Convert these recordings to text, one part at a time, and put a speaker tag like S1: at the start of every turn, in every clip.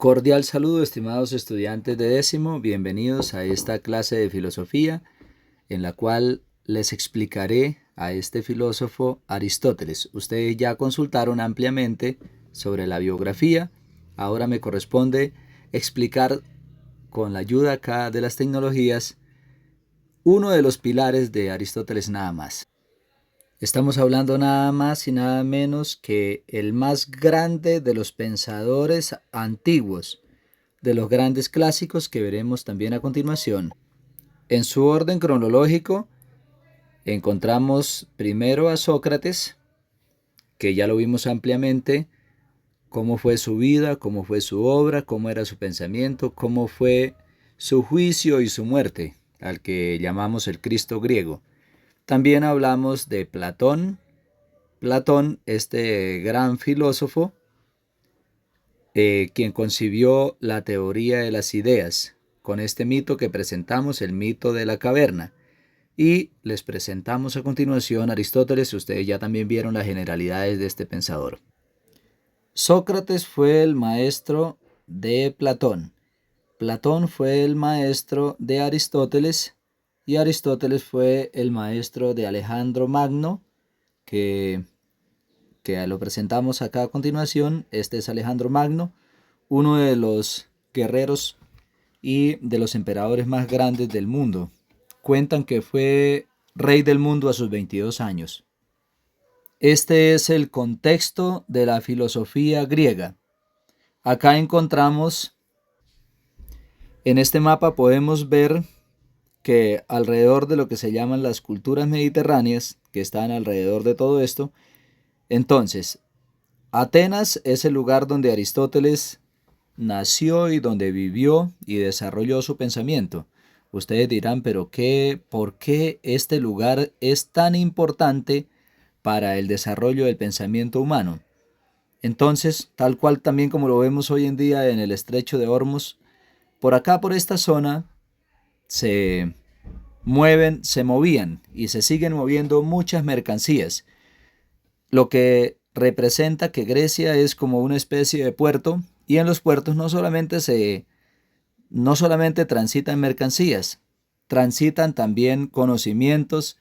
S1: Cordial saludo, estimados estudiantes de décimo, bienvenidos a esta clase de filosofía en la cual les explicaré a este filósofo Aristóteles. Ustedes ya consultaron ampliamente sobre la biografía, ahora me corresponde explicar con la ayuda acá de las tecnologías uno de los pilares de Aristóteles nada más. Estamos hablando nada más y nada menos que el más grande de los pensadores antiguos, de los grandes clásicos que veremos también a continuación. En su orden cronológico, encontramos primero a Sócrates, que ya lo vimos ampliamente, cómo fue su vida, cómo fue su obra, cómo era su pensamiento, cómo fue su juicio y su muerte, al que llamamos el Cristo griego. También hablamos de Platón, este gran filósofo, quien concibió la teoría de las ideas, con este mito que presentamos, el mito de la caverna. Y les presentamos a continuación a Aristóteles. Ustedes ya también vieron las generalidades de este pensador. Sócrates fue el maestro de Platón. Platón fue el maestro de Aristóteles y Aristóteles fue el maestro de Alejandro Magno, que lo presentamos acá a continuación. Este es Alejandro Magno, uno de los guerreros y de los emperadores más grandes del mundo. Cuentan que fue rey del mundo a sus 22 años. Este es el contexto de la filosofía griega. Acá encontramos, en este mapa podemos ver que alrededor de lo que se llaman las culturas mediterráneas, que están alrededor de todo esto, entonces, Atenas es el lugar donde Aristóteles nació y donde vivió y desarrolló su pensamiento. Ustedes dirán, pero ¿por qué este lugar es tan importante para el desarrollo del pensamiento humano? Entonces, tal cual también como lo vemos hoy en día en el estrecho de Hormuz, por acá, por esta zona, se movían y se siguen moviendo muchas mercancías, lo que representa que Grecia es como una especie de puerto, y en los puertos no solamente transitan mercancías, transitan también conocimientos,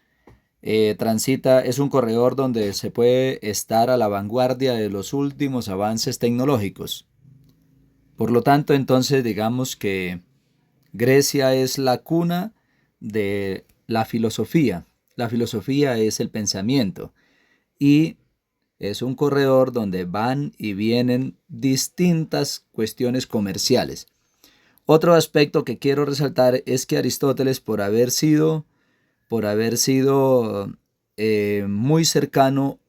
S1: es un corredor donde se puede estar a la vanguardia de los últimos avances tecnológicos. Por lo tanto, entonces digamos que Grecia es la cuna de la filosofía. La filosofía es el pensamiento y es un corredor donde van y vienen distintas cuestiones comerciales. Otro aspecto que quiero resaltar es que Aristóteles, por haber sido muy cercano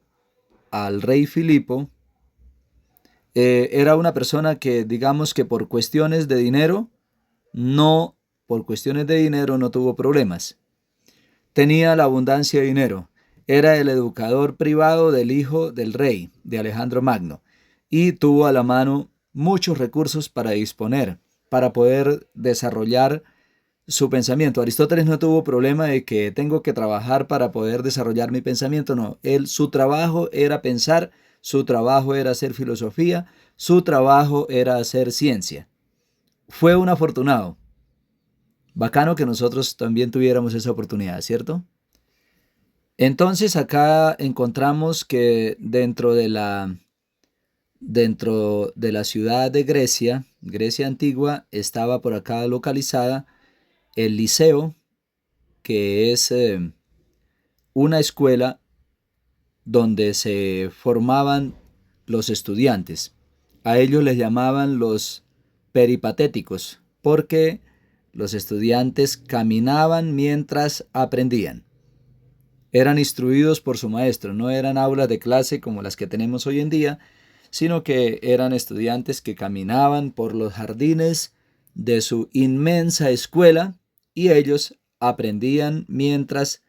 S1: al rey Filipo, era una persona que, digamos que por cuestiones de dinero no tuvo problemas. Tenía la abundancia de dinero. Era el educador privado del hijo del rey, de Alejandro Magno, y tuvo a la mano muchos recursos para disponer, para poder desarrollar su pensamiento. Aristóteles no tuvo problema de que tengo que trabajar para poder desarrollar mi pensamiento, no. Su trabajo era pensar, su trabajo era hacer filosofía, su trabajo era hacer ciencia. Fue un afortunado. Bacano que nosotros también tuviéramos esa oportunidad, ¿cierto? Entonces acá encontramos que dentro de la ciudad de Grecia, Grecia antigua, estaba por acá localizada el Liceo, que es una escuela donde se formaban los estudiantes. A ellos les llamaban los peripatéticos, porque los estudiantes caminaban mientras aprendían. Eran instruidos por su maestro, no eran aulas de clase como las que tenemos hoy en día, sino que eran estudiantes que caminaban por los jardines de su inmensa escuela y ellos aprendían mientras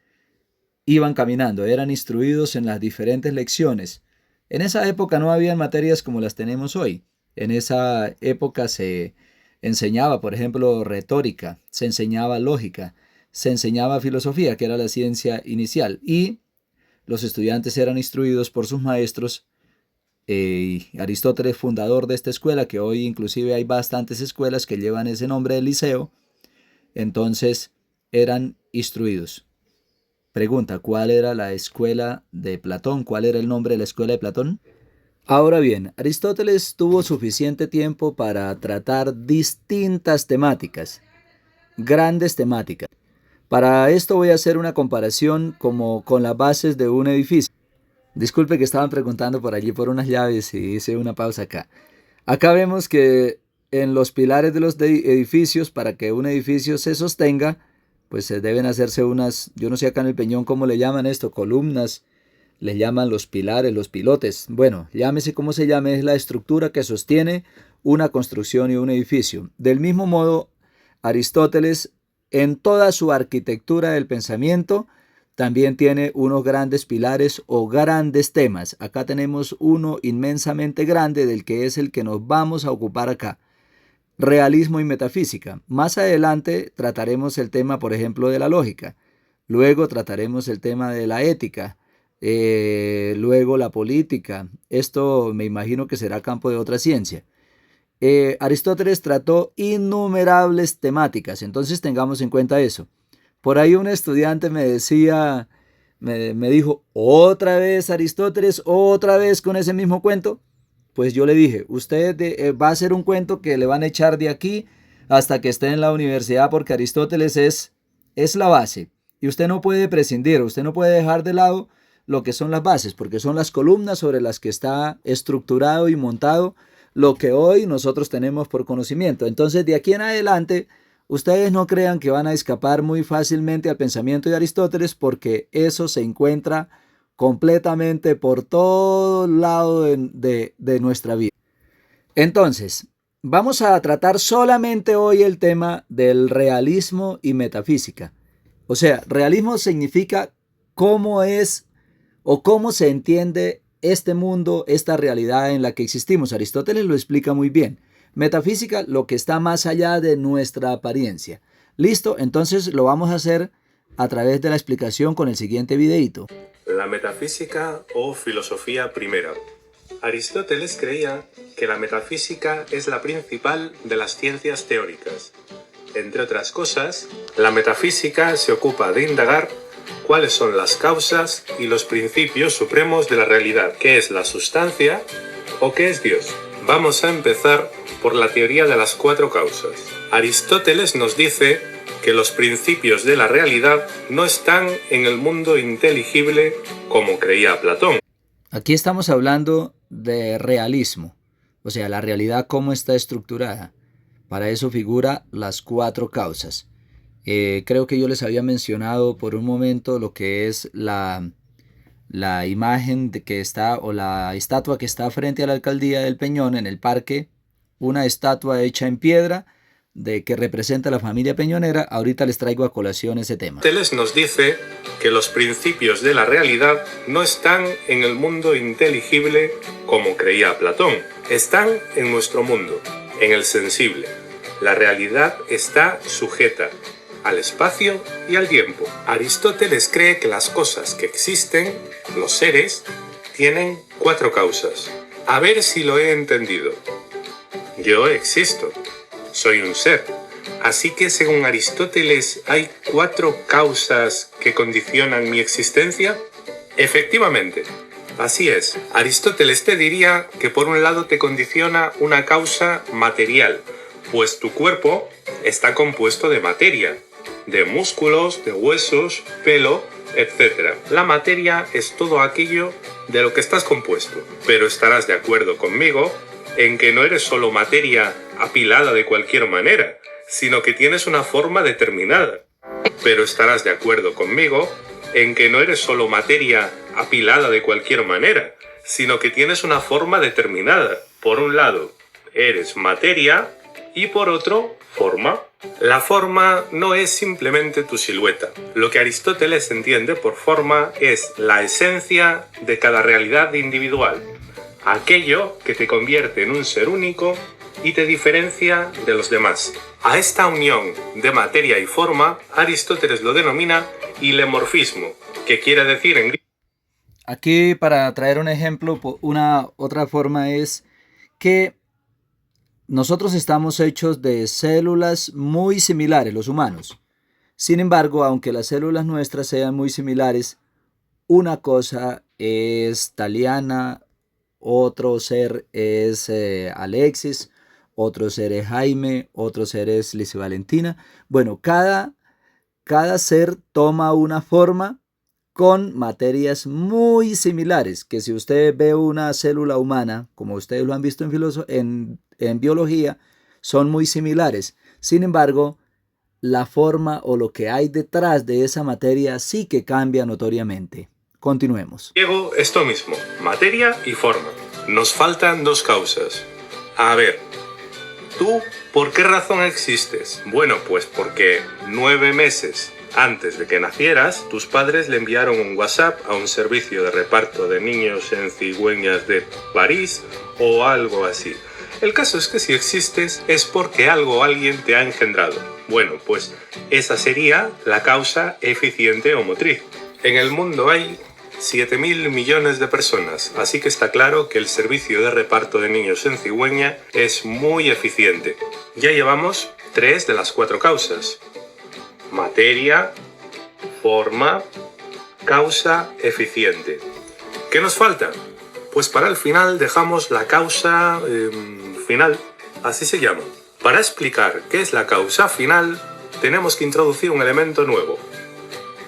S1: iban caminando, eran instruidos en las diferentes lecciones. En esa época no habían materias como las tenemos hoy. En esa época se enseñaba, por ejemplo, retórica, se enseñaba lógica, se enseñaba filosofía, que era la ciencia inicial, y los estudiantes eran instruidos por sus maestros Aristóteles, fundador de esta escuela, que hoy inclusive hay bastantes escuelas que llevan ese nombre de liceo, entonces eran instruidos. Pregunta, ¿cuál era la escuela de Platón? ¿Cuál era el nombre de la escuela de Platón? Ahora bien, Aristóteles tuvo suficiente tiempo para tratar distintas temáticas, grandes temáticas. Para esto voy a hacer una comparación como con las bases de un edificio. Disculpe que estaban preguntando por allí por unas llaves y hice una pausa acá. Acá vemos que en los pilares de los edificios, para que un edificio se sostenga, pues se deben hacerse unas, yo no sé acá en el Peñón cómo le llaman esto, columnas, le llaman los pilares, los pilotes. Bueno, llámese como se llame, es la estructura que sostiene una construcción y un edificio. Del mismo modo, Aristóteles, en toda su arquitectura del pensamiento, también tiene unos grandes pilares o grandes temas. Acá tenemos uno inmensamente grande del que es el que nos vamos a ocupar acá. Realismo y metafísica. Más adelante trataremos el tema, por ejemplo, de la lógica. Luego trataremos el tema de la ética. Luego la política. Esto me imagino que será campo de otra ciencia. Aristóteles trató innumerables temáticas, entonces tengamos en cuenta eso. Por ahí un estudiante me decía, me dijo, ¿otra vez Aristóteles? ¿Otra vez con ese mismo cuento? Pues yo le dije, usted va a hacer un cuento que le van a echar de aquí hasta que esté en la universidad, porque Aristóteles es la base. Y usted no puede prescindir, usted no puede dejar de lado lo que son las bases, porque son las columnas sobre las que está estructurado y montado lo que hoy nosotros tenemos por conocimiento. Entonces, de aquí en adelante, ustedes no crean que van a escapar muy fácilmente al pensamiento de Aristóteles, porque eso se encuentra completamente por todo lado de nuestra vida. Entonces, vamos a tratar solamente hoy el tema del realismo y metafísica. O sea, realismo significa cómo es o cómo se entiende este mundo, esta realidad en la que existimos. Aristóteles lo explica muy bien. Metafísica, lo que está más allá de nuestra apariencia. ¿Listo? Entonces lo vamos a hacer a través de la explicación con el siguiente videíto.
S2: La metafísica o filosofía primera. Aristóteles creía que la metafísica es la principal de las ciencias teóricas. Entre otras cosas, la metafísica se ocupa de indagar cuáles son las causas y los principios supremos de la realidad, qué es la sustancia o qué es Dios. Vamos a empezar por la teoría de las cuatro causas. Aristóteles nos dice que los principios de la realidad no están en el mundo inteligible como creía Platón.
S1: Aquí estamos hablando de realismo, o sea, la realidad cómo está estructurada. Para eso figura las cuatro causas. Creo que yo les había mencionado por un momento lo que es la imagen de que está, o la estatua que está frente a la alcaldía del Peñón en el parque, una estatua hecha en piedra de que representa a la familia peñonera. Ahorita les traigo a colación ese tema.
S2: Aristóteles nos dice que los principios de la realidad no están en el mundo inteligible como creía Platón, están en nuestro mundo, en el sensible. La realidad está sujeta al espacio y al tiempo. Aristóteles cree que las cosas que existen, los seres, tienen cuatro causas. A ver si lo he entendido. Yo existo, soy un ser. Así que según Aristóteles, ¿hay cuatro causas que condicionan mi existencia? Efectivamente, así es. Aristóteles te diría que por un lado te condiciona una causa material, pues tu cuerpo está compuesto de materia, de músculos, de huesos, pelo, etc. La materia es todo aquello de lo que estás compuesto. Pero estarás de acuerdo conmigo en que no eres solo materia apilada de cualquier manera, sino que tienes una forma determinada. Pero estarás de acuerdo conmigo en que no eres solo materia apilada de cualquier manera, sino que tienes una forma determinada. Por un lado, eres materia y por otro, forma. La forma no es simplemente tu silueta. Lo que Aristóteles entiende por forma es la esencia de cada realidad individual, aquello que te convierte en un ser único y te diferencia de los demás. A esta unión de materia y forma, Aristóteles lo denomina hilemorfismo, que quiere decir en griego.
S1: Aquí para traer un ejemplo, una otra forma es que nosotros estamos hechos de células muy similares, los humanos. Sin embargo, aunque las células nuestras sean muy similares, una cosa es Taliana, otro ser es Alexis, otro ser es Jaime, otro ser es Lizy Valentina. Bueno, cada ser toma una forma con materias muy similares, que si usted ve una célula humana, como ustedes lo han visto en biología, son muy similares. Sin embargo, la forma o lo que hay detrás de esa materia sí que cambia notoriamente. Continuemos.
S2: Diego, esto mismo, materia y forma. Nos faltan dos causas. A ver, ¿tú por qué razón existes? Bueno, pues porque 9 meses antes de que nacieras, tus padres le enviaron un WhatsApp a un servicio de reparto de niños en cigüeñas de París o algo así. El caso es que si existes es porque algo o alguien te ha engendrado. Bueno, pues esa sería la causa eficiente o motriz. En el mundo hay 7.000 millones de personas, así que está claro que el servicio de reparto de niños en cigüeña es muy eficiente. Ya llevamos 3 de las 4 causas. Materia, forma, causa eficiente. ¿Qué nos falta? Pues para el final dejamos la causa final, así se llama. Para explicar qué es la causa final, tenemos que introducir un elemento nuevo.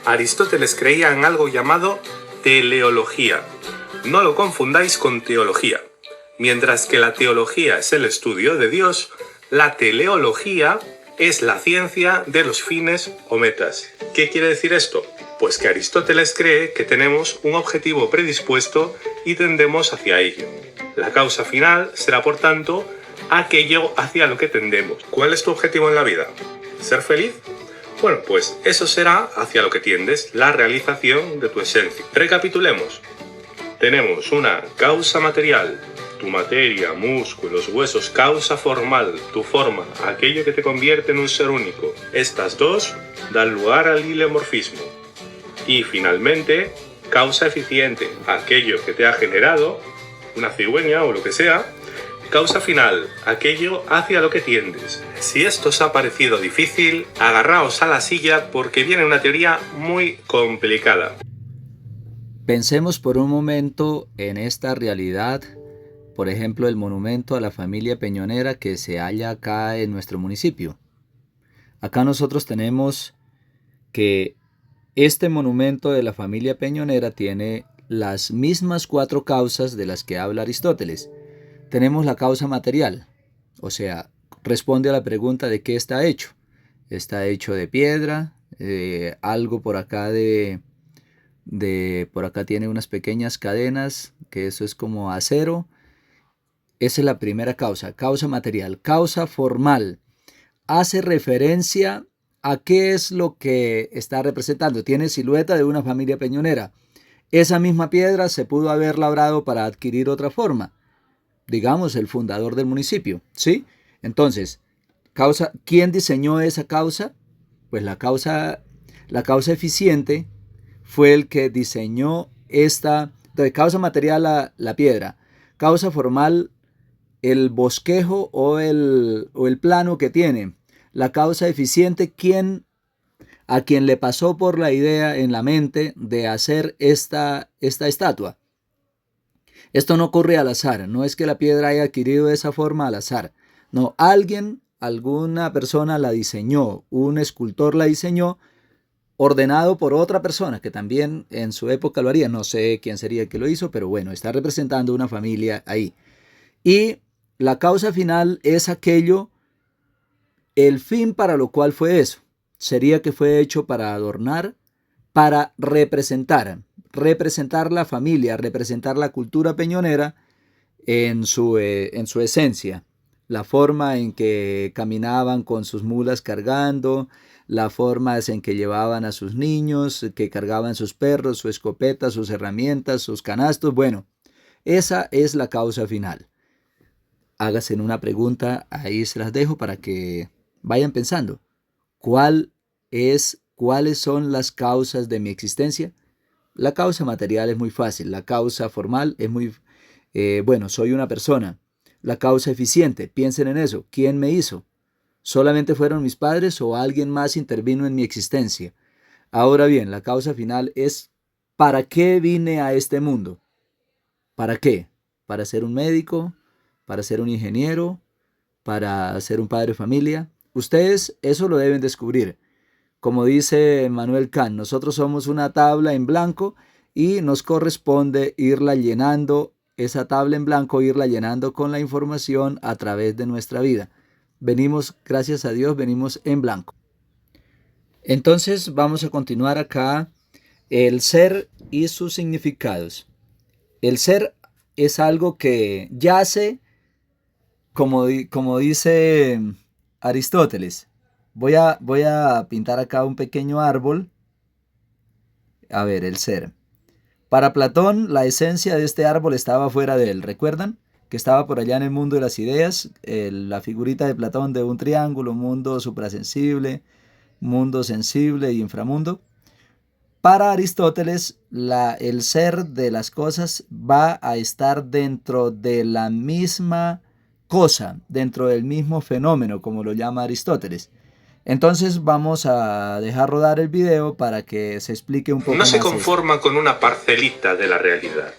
S2: Aristóteles creía en algo llamado teleología. No lo confundáis con teología. Mientras que la teología es el estudio de Dios, la teleología es la ciencia de los fines o metas. ¿Qué quiere decir esto? Pues que Aristóteles cree que tenemos un objetivo predispuesto y tendemos hacia ello. La causa final será, por tanto, aquello hacia lo que tendemos. ¿Cuál es tu objetivo en la vida? ¿Ser feliz? Bueno, pues eso será hacia lo que tiendes, la realización de tu esencia. Recapitulemos. Tenemos una causa material, tu materia, músculos, huesos, causa formal, tu forma, aquello que te convierte en un ser único. Estas dos dan lugar al hilemorfismo. Y finalmente, causa eficiente, aquello que te ha generado, una cigüeña o lo que sea. Causa final, aquello hacia lo que tiendes. Si esto os ha parecido difícil, agarraos a la silla porque viene una teoría muy complicada.
S1: Pensemos por un momento en esta realidad, por ejemplo, el monumento a la familia Peñonera que se halla acá en nuestro municipio. Acá nosotros tenemos que este monumento de la familia Peñonera tiene las mismas 4 causas de las que habla Aristóteles. Tenemos la causa material, o sea, responde a la pregunta de qué está hecho. Está hecho de piedra, algo por acá por acá tiene unas pequeñas cadenas, que eso es como acero. Esa es la primera causa, causa material. Causa formal, hace referencia a qué es lo que está representando. Tiene silueta de una familia peñonera. Esa misma piedra se pudo haber labrado para adquirir otra forma. Digamos, el fundador del municipio, ¿sí? Entonces, ¿quién diseñó esa causa? Pues la causa eficiente fue el que diseñó esta, de causa material la piedra, causa formal el bosquejo o el plano que tiene, la causa eficiente, a quien le pasó por la idea en la mente de hacer esta estatua. Esto no ocurre al azar, no es que la piedra haya adquirido esa forma al azar. No, alguna persona la diseñó, un escultor la diseñó, ordenado por otra persona que también en su época lo haría. No sé quién sería el que lo hizo, pero bueno, está representando una familia ahí. Y la causa final es el fin para lo cual fue eso. Sería que fue hecho para adornar, para representar la familia, representar la cultura peñonera en su esencia. La forma en que caminaban con sus mulas cargando, la forma en que llevaban a sus niños, que cargaban sus perros, su escopeta, sus herramientas, sus canastos. Bueno, esa es la causa final. Háganse una pregunta, ahí se las dejo para que vayan pensando. ¿Cuáles son las causas de mi existencia? La causa material es muy fácil, la causa formal es muy, bueno, soy una persona. La causa eficiente, piensen en eso, ¿quién me hizo? ¿Solamente fueron mis padres o alguien más intervino en mi existencia? Ahora bien, la causa final es ¿para qué vine a este mundo? ¿Para qué? ¿Para ser un médico? ¿Para ser un ingeniero? ¿Para ser un padre de familia? Ustedes eso lo deben descubrir. Como dice Manuel Kant, nosotros somos una tabla en blanco y nos corresponde irla llenando, esa tabla en blanco, irla llenando con la información a través de nuestra vida. Venimos, gracias a Dios, venimos en blanco. Entonces vamos a continuar acá, el ser y sus significados. El ser es algo que yace, como dice Aristóteles. Voy a pintar acá un pequeño árbol. A ver, el ser. Para Platón, la esencia de este árbol estaba fuera de él. ¿Recuerdan? Que estaba por allá en el mundo de las ideas. La figurita de Platón de un triángulo, mundo suprasensible, mundo sensible y inframundo. Para Aristóteles, el ser de las cosas va a estar dentro de la misma cosa, dentro del mismo fenómeno, como lo llama Aristóteles. Entonces vamos a dejar rodar el video para que se explique un poco
S2: No
S1: más
S2: se
S1: esto.
S2: conforma con una parcelita de la realidad.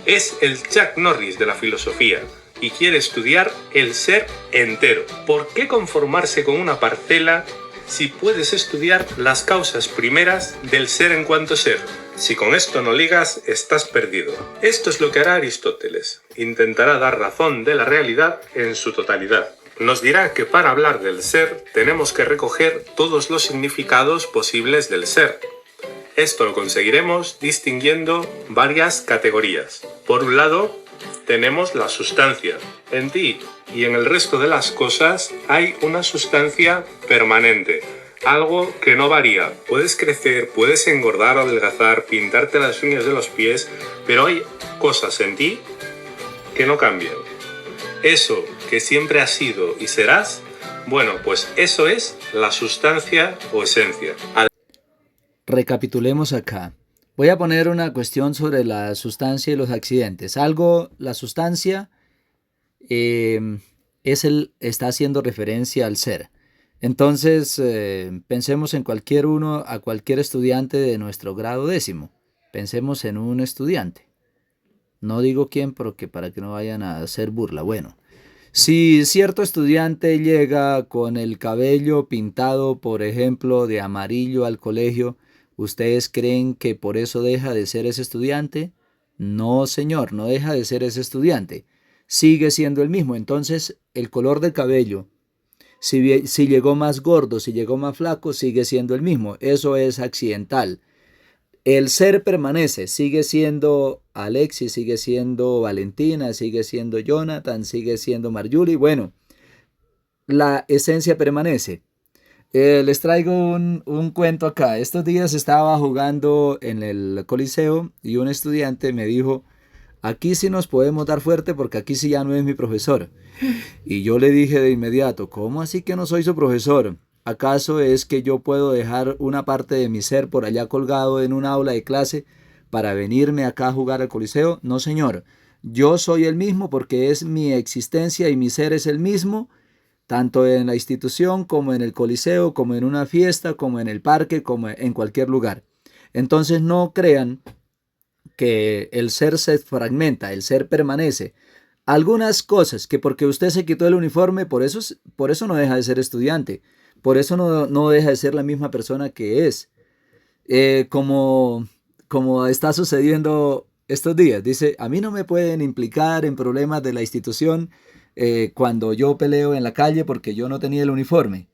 S2: Es el Chuck Norris de la filosofía y quiere estudiar el ser entero. ¿Por qué conformarse con una parcela si puedes estudiar las causas primeras del ser en cuanto ser? Si con esto no ligas, estás perdido. Esto es lo que hará Aristóteles. Intentará dar razón de la realidad en su totalidad. Nos dirá que para hablar del ser tenemos que recoger todos los significados posibles del ser. Esto lo conseguiremos distinguiendo varias categorías. Por un lado, tenemos la sustancia. En ti y en el resto de las cosas hay una sustancia permanente, algo que no varía. Puedes crecer, puedes engordar o adelgazar, pintarte las uñas de los pies, pero hay cosas en ti que no cambian. Eso que siempre has sido y serás, bueno, pues eso es la sustancia o esencia.
S1: Recapitulemos acá. Voy a poner una cuestión sobre la sustancia y los accidentes. La sustancia está haciendo referencia al ser. Entonces, pensemos en a cualquier estudiante de nuestro grado 10º. Pensemos en un estudiante. No digo quién, porque para que no vayan a hacer burla. Bueno, si cierto estudiante llega con el cabello pintado, por ejemplo, de amarillo al colegio, ¿ustedes creen que por eso deja de ser ese estudiante? No, señor, no deja de ser ese estudiante. Sigue siendo el mismo. Entonces, el color del cabello, si llegó más gordo, si llegó más flaco, sigue siendo el mismo. Eso es accidental. El ser permanece, sigue siendo Alexis, sigue siendo Valentina, sigue siendo Jonathan, sigue siendo Marjuli. Bueno, la esencia permanece. Les traigo un cuento acá. Estos días estaba jugando en el Coliseo y un estudiante me dijo, aquí sí nos podemos dar fuerte porque aquí sí ya no es mi profesor. Y yo le dije de inmediato, ¿cómo así que no soy su profesor? ¿Acaso es que yo puedo dejar una parte de mi ser por allá colgado en un aula de clase para venirme acá a jugar al Coliseo? No, señor. Yo soy el mismo porque es mi existencia y mi ser es el mismo, tanto en la institución como en el Coliseo, como en una fiesta, como en el parque, como en cualquier lugar. Entonces no crean que el ser se fragmenta, el ser permanece. Algunas cosas que porque usted se quitó el uniforme, por eso no deja de ser estudiante, por eso no deja de ser la misma persona que es. Como está sucediendo estos días, dice, a mí no me pueden implicar en problemas de la institución cuando yo peleo en la calle porque yo no tenía el uniforme.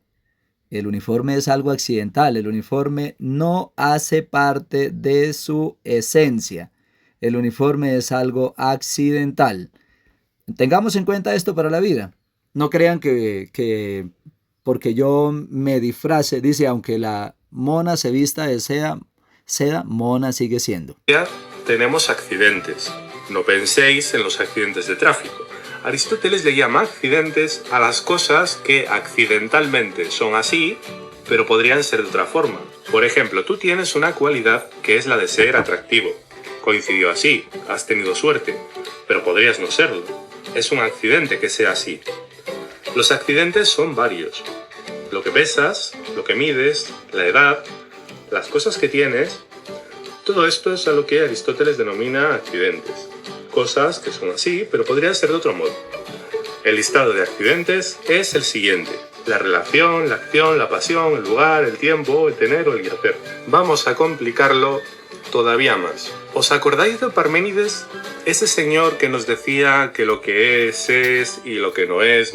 S1: El uniforme es algo accidental, el uniforme no hace parte de su esencia. El uniforme es algo accidental. Tengamos en cuenta esto para la vida. No crean que porque yo me disfrace, dice, aunque la mona se vista de seda, mona sigue siendo.
S2: Ya tenemos accidentes. No penséis en los accidentes de tráfico. Aristóteles le llama accidentes a las cosas que accidentalmente son así, pero podrían ser de otra forma. Por ejemplo, tú tienes una cualidad que es la de ser atractivo. Coincidió así, has tenido suerte, pero podrías no serlo. Es un accidente que sea así. Los accidentes son varios. Lo que pesas, lo que mides, la edad, las cosas que tienes, todo esto es a lo que Aristóteles denomina accidentes. Cosas que son así, pero podrían ser de otro modo. El listado de accidentes es el siguiente: la relación, la acción, la pasión, el lugar, el tiempo, el tener o el hacer. Vamos a complicarlo todavía más. ¿Os acordáis de Parménides? Ese señor que nos decía que lo que es y lo que no es,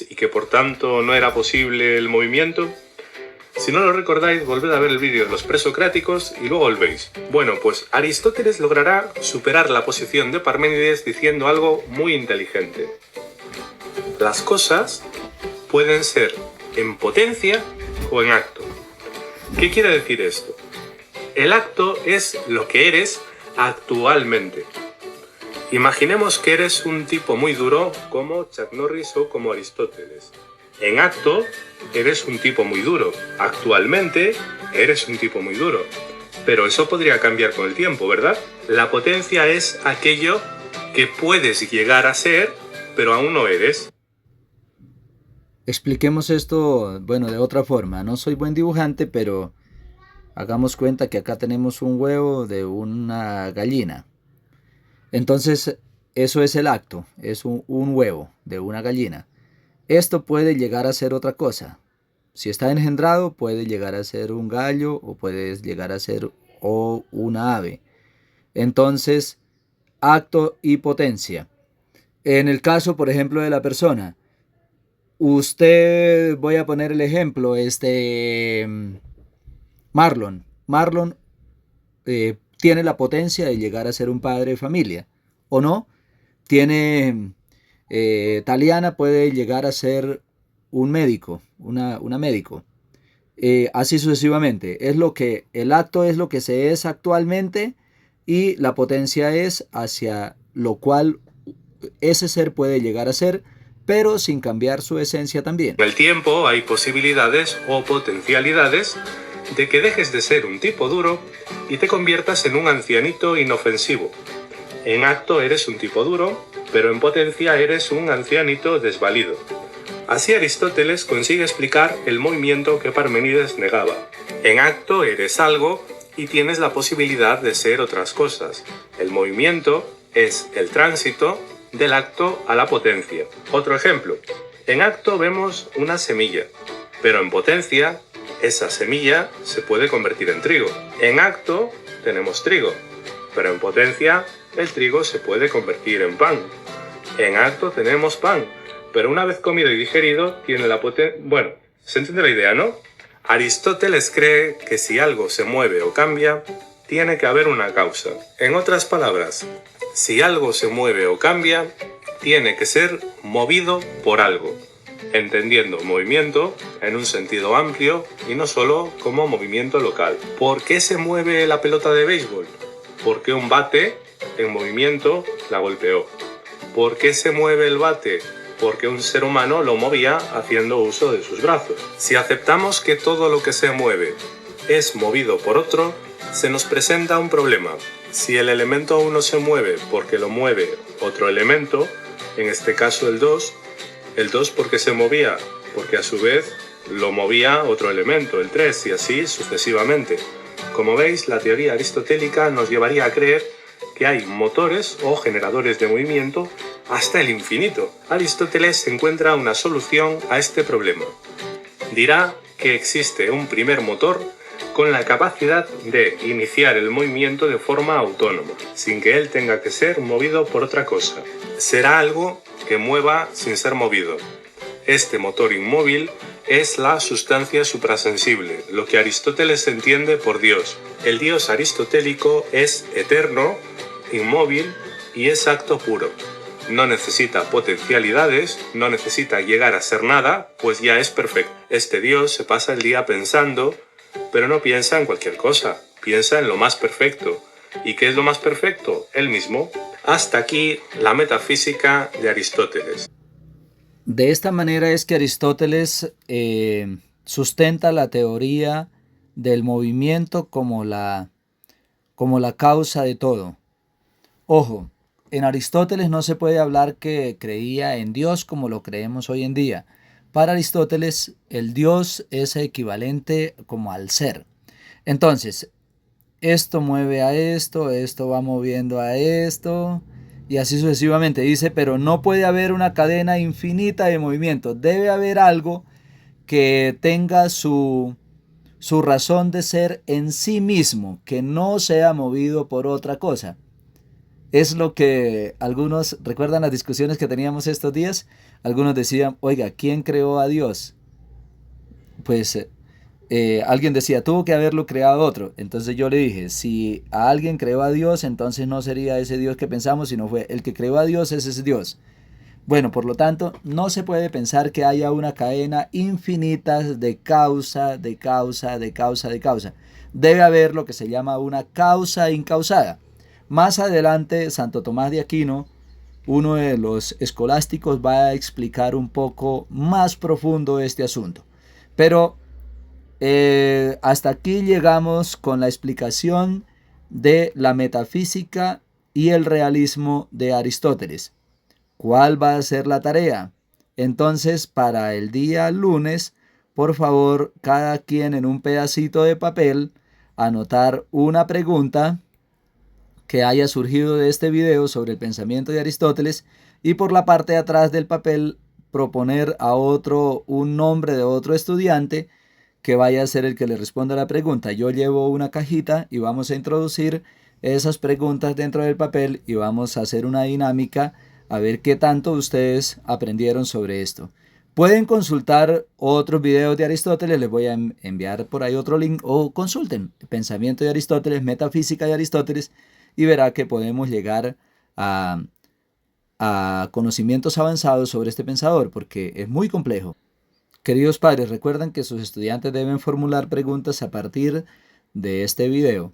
S2: y que por tanto no era posible el movimiento. Si no lo recordáis, volved a ver el vídeo de los presocráticos y luego volvéis. Bueno, pues Aristóteles logrará superar la posición de Parménides diciendo algo muy inteligente. Las cosas pueden ser en potencia o en acto. ¿Qué quiere decir esto? El acto es lo que eres actualmente. Imaginemos que eres un tipo muy duro como Chuck Norris o como Aristóteles. En acto, eres un tipo muy duro. Actualmente, eres un tipo muy duro. Pero eso podría cambiar con el tiempo, ¿verdad? La potencia es aquello que puedes llegar a ser, pero aún no eres.
S1: Expliquemos esto, bueno, de otra forma. No soy buen dibujante, pero hagamos cuenta que acá tenemos un huevo de una gallina. Entonces, eso es el acto, es un huevo de una gallina. Esto puede llegar a ser otra cosa. Si está engendrado, puede llegar a ser un gallo o puede llegar a ser una ave. Entonces, acto y potencia. En el caso, por ejemplo, de la persona, usted, voy a poner el ejemplo, Marlon. Marlon tiene la potencia de llegar a ser un padre de familia, ¿o no? Tiene, Taliana puede llegar a ser un médico, una médico. Así sucesivamente. El acto es lo que se es actualmente y la potencia es hacia lo cual ese ser puede llegar a ser, pero sin cambiar su esencia también.
S2: En el tiempo hay posibilidades o potencialidades de que dejes de ser un tipo duro y te conviertas en un ancianito inofensivo. En acto eres un tipo duro, pero en potencia eres un ancianito desvalido. Así Aristóteles consigue explicar el movimiento que Parménides negaba. En acto eres algo y tienes la posibilidad de ser otras cosas. El movimiento es el tránsito del acto a la potencia. Otro ejemplo. En acto vemos una semilla, pero en potencia esa semilla se puede convertir en trigo. En acto tenemos trigo, pero en potencia el trigo se puede convertir en pan. En acto tenemos pan, pero una vez comido y digerido tiene la potencia... Bueno, se entiende la idea, ¿no? Aristóteles cree que si algo se mueve o cambia, tiene que haber una causa. En otras palabras, si algo se mueve o cambia, tiene que ser movido por algo, entendiendo movimiento en un sentido amplio y no solo como movimiento local. ¿Por qué se mueve la pelota de béisbol? Porque un bate en movimiento la golpeó. ¿Por qué se mueve el bate? Porque un ser humano lo movía haciendo uso de sus brazos. Si aceptamos que todo lo que se mueve es movido por otro, se nos presenta un problema. Si el elemento 1 se mueve porque lo mueve otro elemento, en este caso el 2 porque se movía, porque a su vez lo movía otro elemento, el 3, y así sucesivamente. Como veis, la teoría aristotélica nos llevaría a creer que hay motores o generadores de movimiento hasta el infinito. Aristóteles encuentra una solución a este problema. Dirá que existe un primer motor con la capacidad de iniciar el movimiento de forma autónoma, sin que él tenga que ser movido por otra cosa. Será algo que mueva sin ser movido. Este motor inmóvil es la sustancia suprasensible, lo que Aristóteles entiende por Dios. El Dios aristotélico es eterno, inmóvil y es acto puro. No necesita potencialidades, no necesita llegar a ser nada, pues ya es perfecto. Este Dios se pasa el día pensando, pero no piensa en cualquier cosa, piensa en lo más perfecto. ¿Y qué es lo más perfecto? Él mismo. Hasta aquí la metafísica de Aristóteles.
S1: De esta manera es que Aristóteles sustenta la teoría del movimiento como la causa de todo. Ojo, en Aristóteles no se puede hablar que creía en Dios como lo creemos hoy en día. Para Aristóteles, el Dios es equivalente como al ser. Entonces, esto mueve a esto va moviendo a esto, y así sucesivamente. Dice, pero no puede haber una cadena infinita de movimientos. Debe haber algo que tenga su razón de ser en sí mismo, que no sea movido por otra cosa. Es lo que algunos, ¿recuerdan las discusiones que teníamos estos días? Algunos decían, oiga, ¿quién creó a Dios? Pues alguien decía, tuvo que haberlo creado otro. Entonces yo le dije, si a alguien creó a Dios, entonces no sería ese Dios que pensamos, sino fue el que creó a Dios, ese es Dios. Bueno, por lo tanto, no se puede pensar que haya una cadena infinita de causa, de causa, de causa, de causa. Debe haber lo que se llama una causa incausada. Más adelante, Santo Tomás de Aquino, uno de los escolásticos, va a explicar un poco más profundo este asunto. Pero hasta aquí llegamos con la explicación de la metafísica y el realismo de Aristóteles. ¿Cuál va a ser la tarea? Entonces, para el día lunes, por favor, cada quien en un pedacito de papel, anotar una pregunta que haya surgido de este video sobre el pensamiento de Aristóteles, y por la parte de atrás del papel proponer a otro un nombre de otro estudiante que vaya a ser el que le responda a la pregunta. Yo llevo una cajita y vamos a introducir esas preguntas dentro del papel y vamos a hacer una dinámica a ver qué tanto ustedes aprendieron sobre esto. Pueden consultar otros videos de Aristóteles, les voy a enviar por ahí otro link, o consulten Pensamiento de Aristóteles, Metafísica de Aristóteles, y verá que podemos llegar a conocimientos avanzados sobre este pensador, porque es muy complejo. Queridos padres, recuerden que sus estudiantes deben formular preguntas a partir de este video.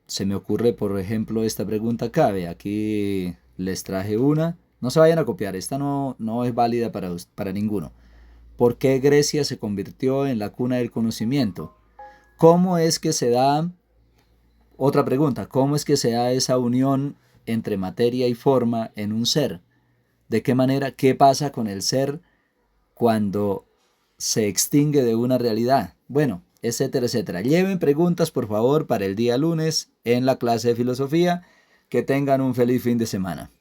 S1: Se me ocurre, por ejemplo, esta pregunta acá. Aquí les traje una. No se vayan a copiar, esta no es válida para ninguno. ¿Por qué Grecia se convirtió en la cuna del conocimiento? ¿Cómo es que se da, otra pregunta, cómo es que se da esa unión entre materia y forma en un ser? ¿De qué manera? ¿Qué pasa con el ser cuando se extingue de una realidad? Bueno, etcétera, etcétera. Lleven preguntas, por favor, para el día lunes en la clase de filosofía. Que tengan un feliz fin de semana.